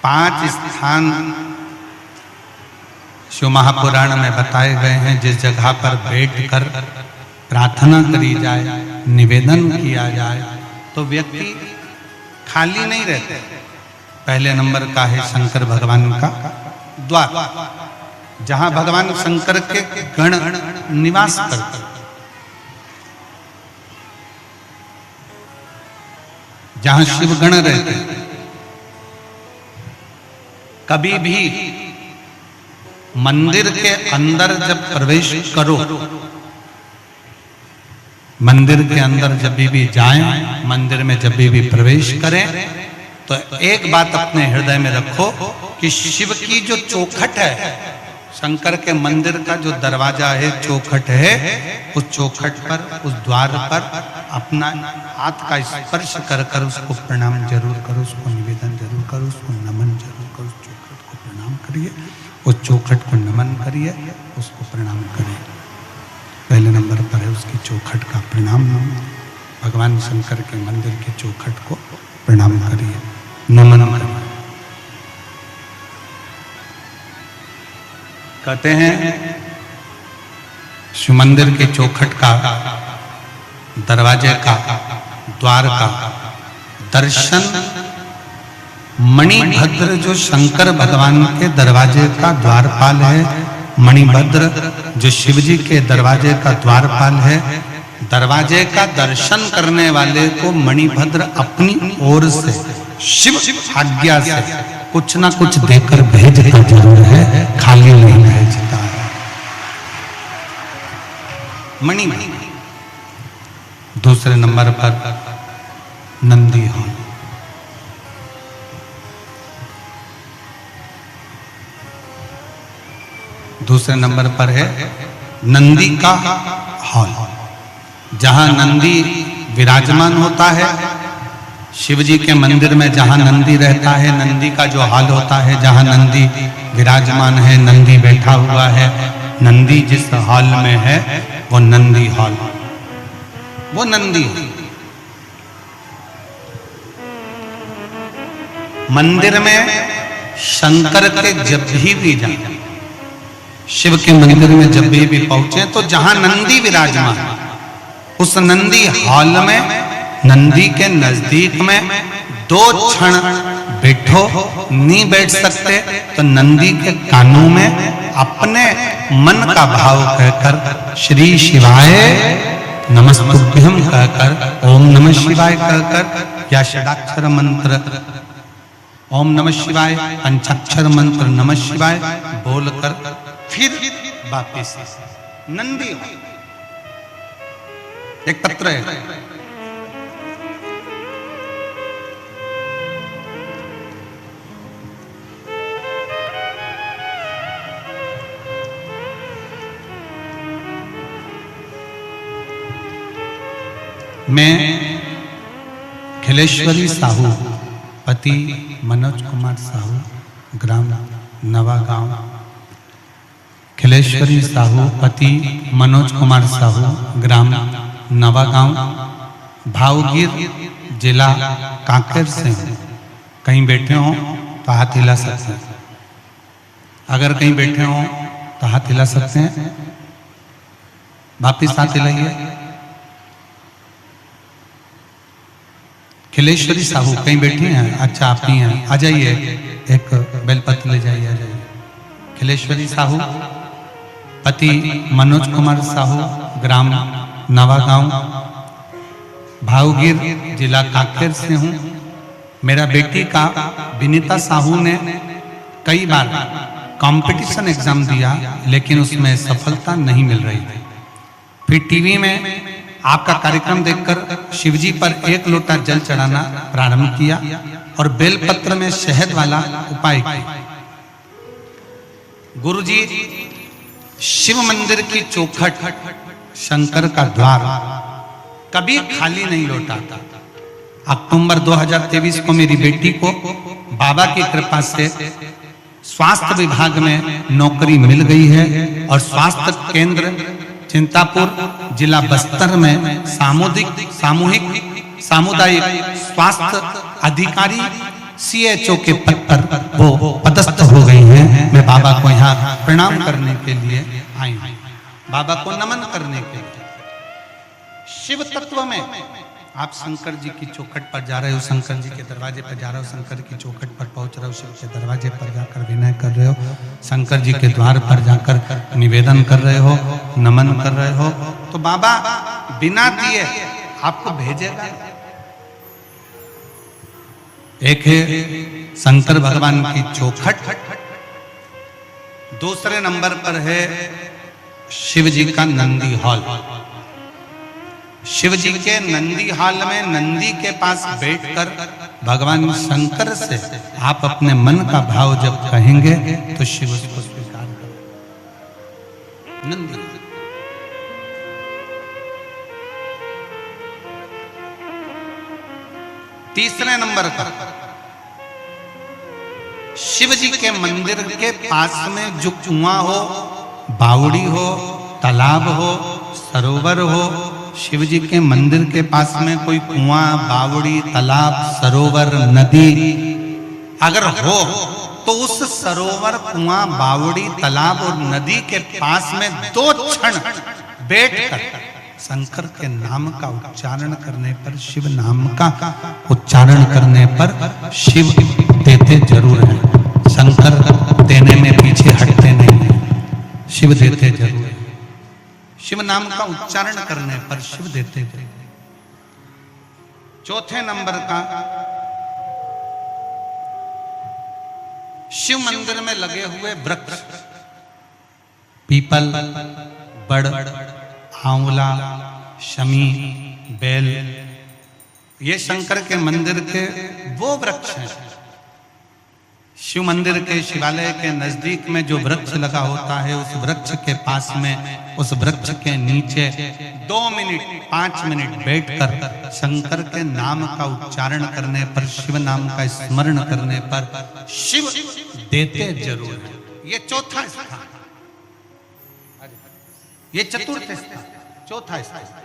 5 स्थान शिव महापुराण में बताए गए हैं। जिस जगह पर बैठकर प्रार्थना करी जाए, निवेदन किया जाए तो व्यक्ति खाली नहीं रहते। पहले नंबर का है शंकर भगवान का द्वार, जहां भगवान शंकर के गण निवास करते, जहां शिव गण रहते। कभी भी मंदिर के अंदर जब प्रवेश करो, मंदिर के अंदर जब भी जाएं, मंदिर में जब भी प्रवेश करें तो एक बात अपने हृदय में रखो कि शिव की जो चौखट है, शंकर के मंदिर का जो दरवाजा है, चौखट है, उस चौखट पर, उस द्वार पर अपना हाथ का स्पर्श कर कर उसको प्रणाम जरूर करो, उसको निवेदन जरूर करो, उसको नमन जरूर करो। उस चौखट को प्रणाम करिए, उस चौखट को नमन करिए, उसको प्रणाम करिए। पहले नंबर पर है उसकी चौखट का प्रणाम। भगवान शंकर के मंदिर के चौखट को प्रणाम करिए, नमन करिए। कहते हैं शिव मंदिर के चौखट का, दरवाजे का, द्वार का दर्शन मणिभद्र, जो शंकर भगवान के दरवाजे का द्वारपाल है, मणिभद्र जो शिव जी के दरवाजे का द्वारपाल है, दरवाजे का दर्शन करने वाले को मणिभद्र अपनी ओर से, शिव आज्ञा से कुछ ना कुछ देकर भेजता जरूर है, खाली नहीं भेजता है। मणिभद्र। दूसरे नंबर पर नंदी हॉल। दूसरे नंबर पर है नंदी का हॉल, जहां नंदी विराजमान होता है। शिव जी के मंदिर में जहां नंदी रहता है, नंदी का जो हॉल होता है, जहां नंदी विराजमान है, नंदी बैठा हुआ है, नंदी जिस हॉल में है वो नंदी हॉल, वो नंदी। मंदिर में शंकर के जब भी जाए, शिव के मंदिर में जब भी पहुंचे तो जहां नंदी विराजमान, उस नंदी हॉल में, नंदी के नजदीक में 2 क्षण बैठो। नहीं बैठ सकते तो नंदी के कानों में अपने मन का भाव कहकर श्री शिवाय नमस्तुभ्यं कहकर, ओम नमः शिवाय कहकर, या षडाक्षर मंत्र ओम नमः शिवाय, पंचाक्षर मंत्र नमः शिवाय बोलकर फिर वापिस नंदी। एक पत्र है, मैं खिलेश्वरी साहू, पति मनोज कुमार साहू, ग्राम नवागांव। खिलेश्वरी साहू, पति मनोज कुमार साहू, ग्राम नवागांव, भावगीर, जिला कांकेर से। कहीं बैठे हो तो हाथ हिला सकते हैं, अगर कहीं बैठे हो तो हाथ हिला सकते हैं, वापिस हाथ हिलाइए। खिलेश्वरी साहू कहीं बैठी हैं? अच्छा आप ही हैं, आ जाइए, एक बेलपत्र ले जाइए, आ जाइए। खिलेश्वरी साहू, पति मनोज कुमार साहू, ग्राम नवागांव, भावगीर, जिला कांकेर से हूँ। मेरा बेटी का विनीता साहू ने कई बार कंपटीशन एग्जाम दिया, लेकिन उसमें सफलता नहीं मिल रही थी। फिर टीवी में आपका कार्यक्रम देखकर शिवजी पर 1 लोटा जल चढ़ाना प्रारंभ किया और बेलपत्र में शहद वाला उपाय किया। गुरुजी, शिव मंदिर की चौखट, शंकर का द्वार कभी खाली नहीं लौटाता। अक्टूबर 2023 को मेरी बेटी को बाबा की कृपा से स्वास्थ्य विभाग में नौकरी मिल गई है और स्वास्थ्य केंद्र चिंतापुर, जिला बस्तर में सामुदायिक स्वास्थ्य अधिकारी CHO के पद पर वो पदस्थ हो गई हैं। मैं बाबा को यहाँ प्रणाम करने के लिए आई हूँ, बाबा को नमन करने के लिए। शिव तत्व में आप शंकर जी की चौखट पर जा रहे हो, शंकर जी के दरवाजे पर जा रहे हो, शंकर की चौखट पर पहुंच रहे हो, शिव के दरवाजे पर जाकर विनय कर रहे हो, शंकर जी के द्वार पर जाकर निवेदन कर रहे हो, नमन कर रहे हो, तो बाबा बिना दिए आपको भेजेगा। एक है शंकर भगवान की चौखट, दूसरे नंबर पर है शिव जी का नंदी हॉल। शिव जी के नंदी हॉल में नंदी के पास बैठकर भगवान शंकर से आप अपने मन का भाव जब कहेंगे तो शिव उसको स्वीकार करें। नंदी तीसरे नंबर पर शिव जी के मंदिर के पास में जो कुआं हो, बावड़ी हो, तालाब हो, सरोवर हो, शिव जी के मंदिर के पास में कोई कुआं, बावड़ी, तालाब, सरोवर, नदी अगर हो तो उस सरोवर, कुआं, बावड़ी, तालाब और नदी के पास में 2 क्षण बैठकर शंकर के नाम का उच्चारण करने पर, शिव नाम का उच्चारण करने पर शिव देते जरूर हैं। शंकर देने में पीछे हटते नहीं हैं, शिव देते जरूर हैं। शिव नाम का उच्चारण करने पर शिव देते हैं। चौथे नंबर का शिव मंदिर में लगे हुए वृक्ष, पीपल, बड़, आंवला, शमी, बेल, ये शंकर के मंदिर के वो वृक्ष हैं। शिव मंदिर के, शिवालय के नजदीक में जो वृक्ष लगा होता है, उस वृक्ष के पास में, उस वृक्ष के नीचे 2 मिनट 5 मिनट बैठकर शंकर के नाम का उच्चारण करने पर, शिव नाम का स्मरण करने पर शिव देते जरूर है। ये चौथा स्थान, ये चतुर्थ स्थान, चौथा स्थान।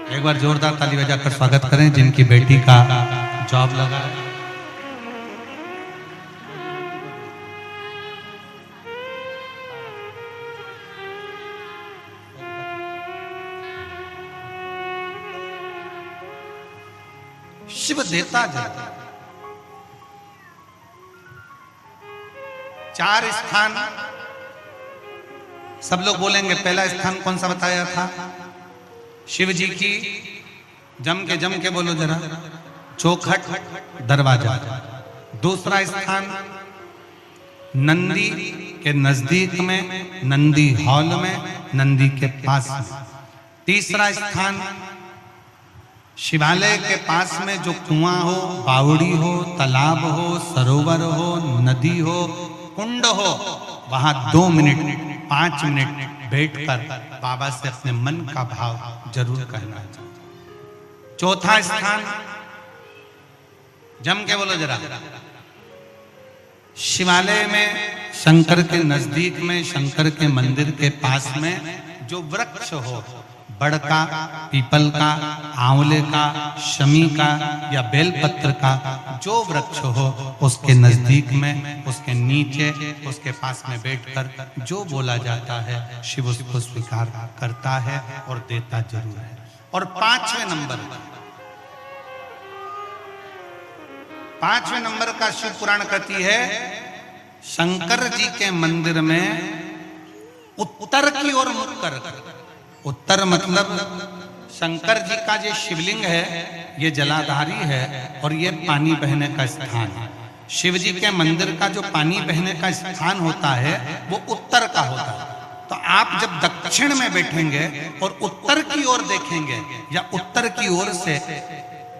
एक बार जोरदार ताली बजाकर स्वागत करें जिनकी बेटी का जॉब लगा है। शिव देता जाता। 4 स्थान सब लोग बोलेंगे। पहला स्थान कौन सा बताया था? शिव जी की, जम के बोलो जरा, चौखट दरवाजा। दूसरा स्थान नंदी के नजदीक में, नंदी हॉल में, नंदी के पास में। तीसरा स्थान शिवालय के पास में जो कुआं हो, बावड़ी हो, तालाब हो, सरोवर हो, नदी हो, कुंड हो, वहां 2 मिनट 5 मिनट बैठकर बाबा से अपने मन का भाव जरूर कहना चाहिए। चौथा स्थान जम के बोलो जरा, शिवालय में, शंकर के नजदीक में, शंकर के मंदिर के पास में जो वृक्ष हो, बड़ का, पीपल का, आंवले का, शमी का या बेलपत्र का जो वृक्ष हो, उसके नजदीक में, उसके नीचे, उसके पास में बैठकर जो बोला जाता है शिव उसको स्वीकार करता है और देता जरूर है। और 5वें नंबर का शिव पुराण कहती है, शंकर जी के मंदिर में उत्तर की ओर मुख कर, उत्तर मतलब शंकर जी का जो शिवलिंग है ये जलाधारी है और ये पानी बहने का स्थान है। शिव जी के मंदिर का जो पानी बहने का स्थान होता है वो उत्तर का होता है। तो आप जब दक्षिण में बैठेंगे और उत्तर की ओर देखेंगे या उत्तर की ओर से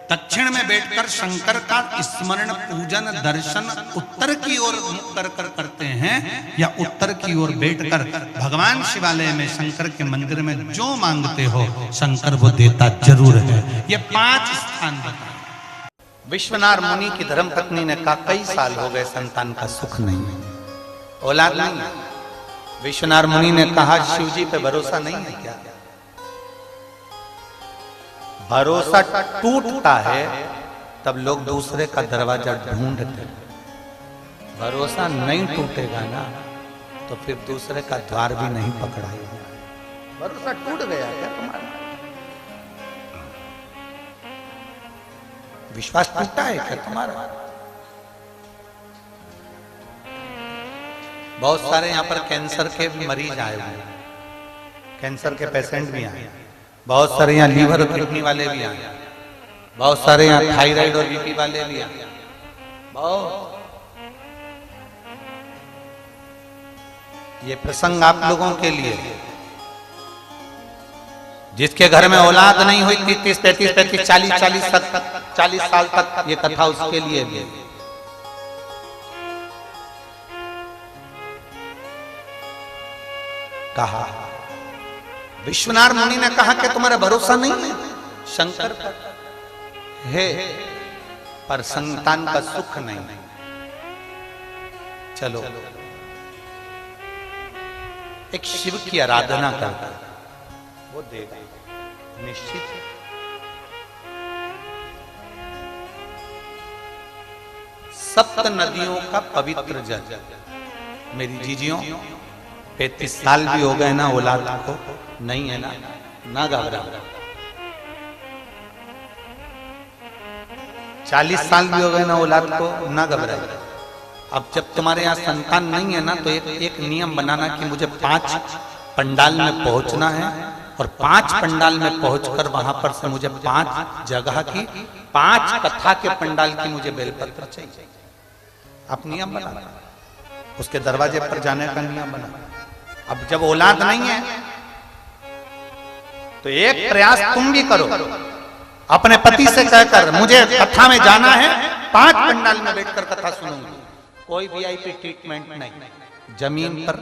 दक्षिण में बैठकर शंकर का स्मरण, पूजन, दर्शन उत्तर की ओर मुख कर करते हैं या उत्तर की ओर बैठकर भगवान शिवालय में, शंकर के मंदिर में जो मांगते हो शंकर वो देता जरूर है। ये 5 स्थान बताए। विश्वनाथ मुनि की धर्मपत्नी ने कहा, कई साल हो गए संतान का सुख नहीं है। औलाद नहीं है। विश्वनाथ मुनि ने कहा शिव जी पे भरोसा नहीं है क्या? भरोसा टूटता है तब लोग दूसरे का दरवाजा ढूंढते हैं। भरोसा नहीं टूटेगा ना तो फिर दूसरे का द्वार भी नहीं पकड़ाएगा। भरोसा टूट गया क्या तुम्हारा? विश्वास टूटा है क्या तुम्हारा? बहुत सारे यहां पर कैंसर के मरीज आए हुए हैं, कैंसर के पेशेंट भी आए, बहुत सारे यहाँ लीवर और किडनी वाले भी आए, बहुत सारे यहाँ थायराइड और बीपी वाले भी आए। बहुत ये प्रसंग आप लोगों के लिए, जिसके घर में औलाद नहीं हुई 30, 33, 35, 40 साल तक ये कथा उसके लिए भी। कहा विश्वनाथ मुनि ने कहा कि तुम्हारा भरोसा नहीं है शंकर पर है, पर संतान का सुख नहीं। चलो एक शिव की आराधना करता वो देगा निश्चित। सप्त नदियों का पवित्र जल। मेरी जीजियों 35 साल भी हो गए ना औलाद को, नहीं है ना घबरा। 40 साल भी हो गए ना औलाद को, ना घबरा। अब जब तुम्हारे यहाँ संतान नहीं है ना तो एक नियम बनाना कि मुझे 5 पंडाल में पहुंचना है और 5 पंडाल में पहुंचकर वहां पर से मुझे 5 जगह की 5 कथा के पंडाल की मुझे बेलपत्र चाहिए। आप नियम बना, उसके दरवाजे पर जाने का नियम बना। अब जब औलाद नहीं है तो एक प्रयास तुम भी करो, अपने पति से कहकर मुझे कथा में जाना है, 5 पंडाल में बैठकर कथा सुनूंगी। कोई वीआईपी ट्रीटमेंट नहीं, जमीन पर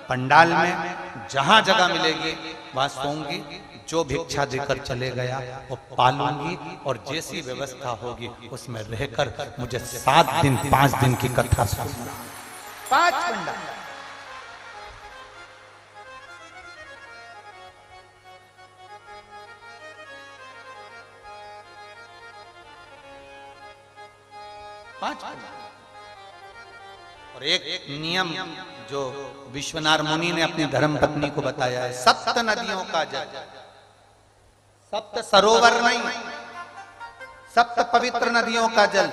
पंडाल में जहां जगह मिलेगी वहां सोऊंगी, जो भिक्षा देकर चले गया वो पालूंगी और जैसी व्यवस्था होगी उसमें रहकर मुझे 7 दिन 5 दिन की कथा सुनना। 5 पंडाल। और एक नियम जो विश्वनाथ मुनि ने अपनी धर्म पत्नी को बताया है, 7 नदियों का जल, 7 सरोवर नहीं, 7 पवित्र नदियों का जल,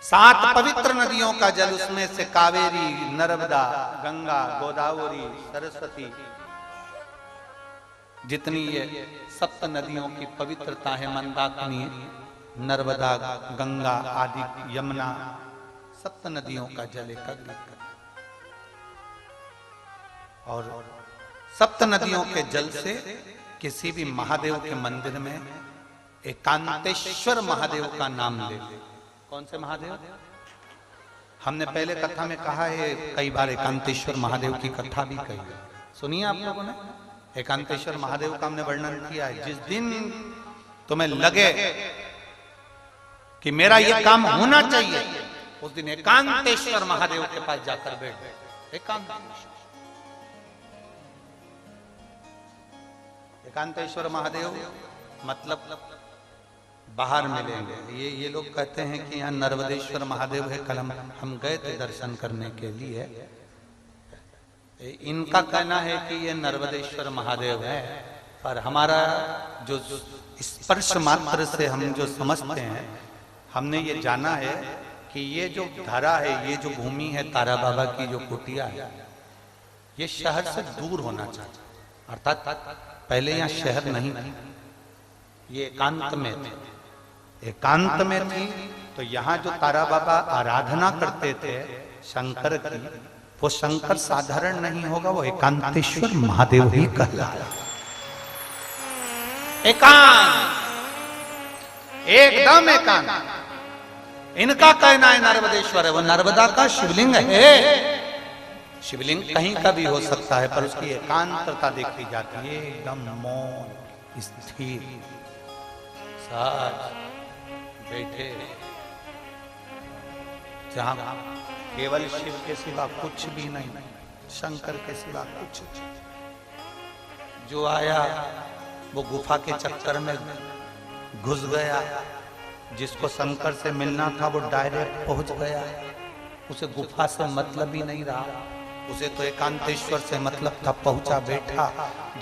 7 पवित्र नदियों का जल, उसमें से कावेरी, नर्मदा, गंगा, गोदावरी, सरस्वती, जितनी ये 7 नदियों की पवित्रता है, मंदाकिनी, नर्मदा, गंगा आदि, यमुना, 7 नदियों का जल एकत्रित कर और 7 नदियों के जल से किसी भी महादेव के मंदिर में एकांतेश्वर महादेव का नाम ले। कौन से महादेव? हमने पहले कथा में कहा है, कई बार एकांतेश्वर महादेव की कथा भी कही है, सुनिए आप लोगों ने। एकांतेश्वर महादेव का हमने वर्णन किया है। जिस दिन तुम्हें लगे कि मेरा ये काम होना चाहिए, उस दिन एकांतेश्वर महादेव के पास जाकर बैठ। एकांतेश्वर महादेव मतलब बाहर मिलेंगे। ये लोग कहते हैं कि यहाँ नर्मदेश्वर महादेव है, कल हम गए थे दर्शन करने के लिए। इनका कहना है कि ये नर्मदेश्वर महादेव है, पर हमारा जो स्पर्श मात्र से हम जो समझते हैं, हमने ये जाना है कि ये जो धरा है, ये जो भूमि है तारा बाबा की जो कुटिया है, ये शहर से दूर होना चाहिए। अर्थात पहले यहाँ शहर नहीं थी, ये एकांत में थी। एकांत में थी तो यहाँ जो तारा बाबा आराधना करते थे शंकर की, वो शंकर साधारण नहीं होगा, वो एकांतेश्वर महादेव ही कहलाया। एकांत, एकदम एकांत। इनका कहना है नर्मदेश्वर है, वो नर्मदा का शिवलिंग है। शिवलिंग कहीं का भी हो सकता है, पर उसकी एकांतता देखी जाती है, एकदम मौन स्थिर, साथ बैठे, जहां केवल शिव के सिवा कुछ भी नहीं, शंकर के सिवा कुछ। जो आया वो गुफा के चक्कर में घुस गया, जिसको शंकर से मिलना था वो डायरेक्ट पहुंच गया, उसे गुफा से मतलब ही नहीं रहा, उसे तो एकांतेश्वर से मतलब था। पहुंचा, बैठा,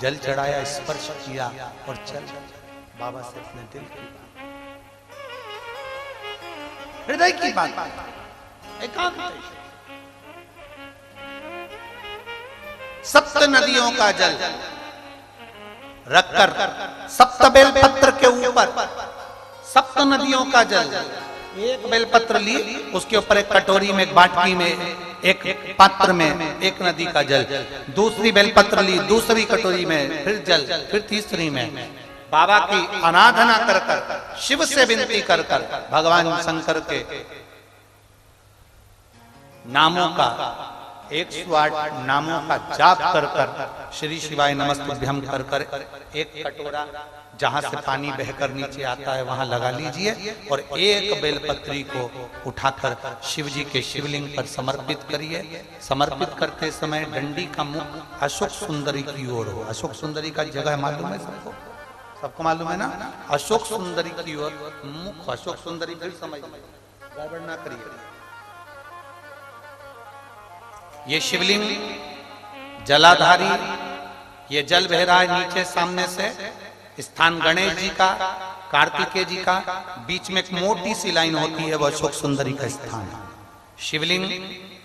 जल चढ़ाया, स्पर्श किया और चल बाबा से अपने दिल की बात, हृदय की बात, एकांतेश्वर। सप्त नदियों का जल रखकर, सप्त बेलपत्र के ऊपर सप्त नदियों का जल, एक बेलपत्र ली, उसके ऊपर एक कटोरी में, एक बाटकी में, एक पात्र में एक नदी का जल, दूसरी बेलपत्र ली, दूसरी कटोरी में फिर जल, फिर तीसरी में बाबा की आराधना कर कर, शिव से विनती कर कर, भगवान शंकर के नामों का 108 नामों का जाप कर कर, श्री शिवाय नमस्तुभ्यं कर कर, एक कटोरा जहां से पानी बहकर नीचे आता है वहां लगा लीजिए और एक बेलपत्री को उठाकर शिव जी के शिवलिंग पर समर्पित करिए। समर्पित करते समय डंडी का मुख अशोक सुंदरी की ओर हो। अशोक सुंदरी का जगह मालूम है सबको? सबको मालूम है ना? अशोक सुंदरी की ओर मुख, अशोक सुंदरी फिर समझ, गड़बड़ ना करिए। ये शिवलिंग जलाधारी, ये जल बह रहा है नीचे सामने से, स्थान गणेश जी का, कार्तिकेय जी का, बीच में एक मोटी सी लाइन होती है, वो अशोक सुंदरी का स्थान है। शिवलिंग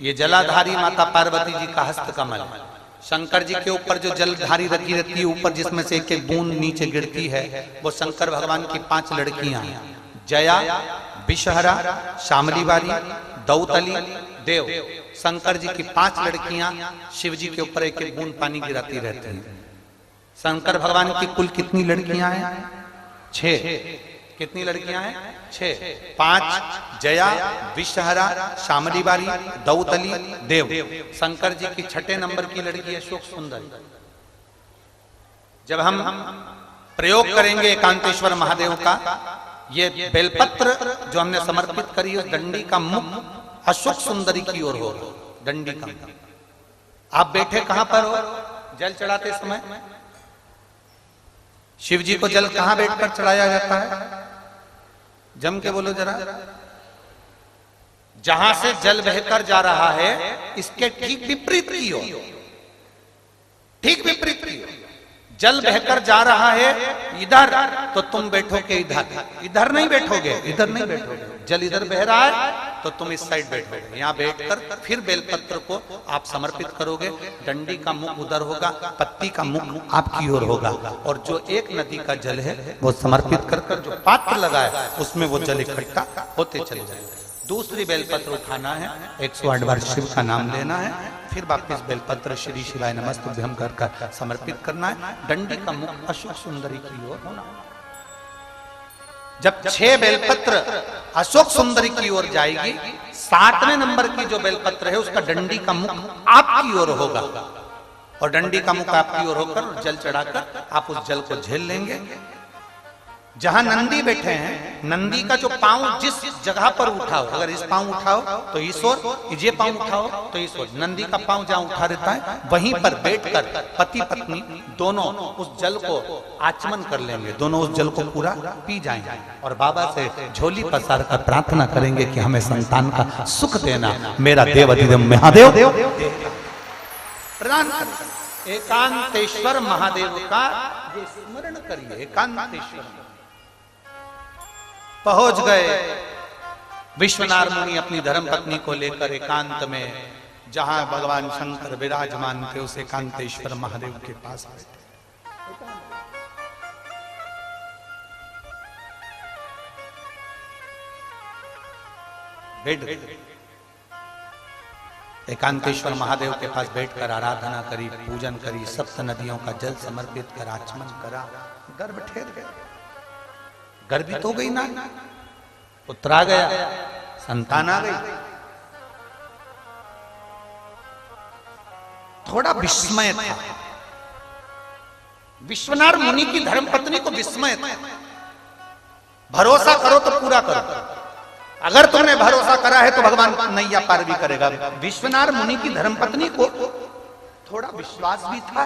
ये जलाधारी माता पार्वती जी का हस्त कमल, शंकर जी के ऊपर जो जलधारी रखी रहती है ऊपर, जिसमें से एक एक बूंद नीचे गिरती है, वो शंकर भगवान की 5 लड़कियां, जया, विषहरा, शामलीवारी, दौतली, देव। शंकर जी की 5 लड़कियां शिव जी के ऊपर एक एक बूंद पानी गिराती रहती हैं। शंकर भगवान की कुल कितनी लड़कियां हैं? 6। कितनी लड़कियां हैं? 6। 5 जया, विषहरा, शामलीवारी, दौतली, देव। शंकर जी की 6 नंबर की लड़की अशोक सुंदरी। जब हम प्रयोग करेंगे एकांतेश्वर महादेव का, ये बेलपत्र जो हमने समर्पित करी उस डंडी का मुख अशोक सुंदरी की ओर हो, डंडी का। आप बैठे कहां पर हो? जल चढ़ाते समय शिव जी को जल कहां बैठकर चढ़ाया जाता है? जम के बोलो जरा। जहां से जल बहकर जा रहा है इसके ठीक विपरीत की ओर, ठीक विपरीत की ओर। जल बहकर जा रहा है इधर, तो तुम बैठोगे इधर, इधर नहीं बैठोगे, इधर नहीं बैठोगे। जल इधर बह रहा है तो तुम इस साइड बैठोगे। यहाँ बैठकर फिर बेलपत्र को आप समर्पित करोगे। डंडी का मुख उधर होगा, पत्ती का मुख आपकी ओर होगा, और जो एक नदी का जल है वो समर्पित कर कर जो पात्र लगा है उसमें वो जल इकट्ठा होते चले जाएगा। दूसरी बेलपत्र उठाना है, 108 बार शिव का नाम लेना है, फिर वापस बेलपत्र श्री शिवाय नमस्तुभ्यं कर कर समर्पित करना है। डंडी का मुख अशोक सुंदरी की ओर होना। जब 6 बेलपत्र अशोक सुंदरी की ओर जाएगी, 7वें नंबर की जो बेलपत्र है उसका डंडी का मुख आपकी ओर होगा, और डंडी का मुख आपकी ओर होकर जल चढ़ाकर आप उस जल को झेल लेंगे। जहां नंदी बैठे हैं, नंदी का जो पांव जिस जगह पर उठाओ, अगर इस पांव उठाओ तो इस ओर, ये पांव उठाओ तो इस ओर, नंदी का पांव जहां उठा रहता है वहीं पर बैठकर पति पत्नी दोनों उस जल को आचमन कर लेंगे, दोनों उस जल को पूरा पी जाएंगे और बाबा से झोली पसार कर प्रार्थना करेंगे कि हमें संतान का सुख देना, मेरा देव अधिदेव महादेव प्रदान करें। एकांतेश्वर महादेव का ये स्मरण करिए। एकांतेश्वर पहुंच गए विश्वनाथ मुनि अपनी धर्मपत्नी को लेकर एकांत में, जहां भगवान शंकर विराजमान थे उस एकांतेश्वर महादेव के पास बैठ गए। एकांतेश्वर महादेव के पास बैठकर आराधना करी, पूजन करी, सप्त नदियों का जल समर्पित कर आचमन करा। गर्भ ठहर गया, गर्भित हो गई ना, पुत्र आ गया, संतान आ गई। थोड़ा विस्मय था, विश्वनाथ मुनि की धर्मपत्नी को विस्मय था। भरोसा करो तो पूरा करो, अगर तुमने भरोसा करा है तो भगवान नैया पार भी करेगा। विश्वनाथ मुनि की धर्मपत्नी को थोड़ा विश्वास भी था।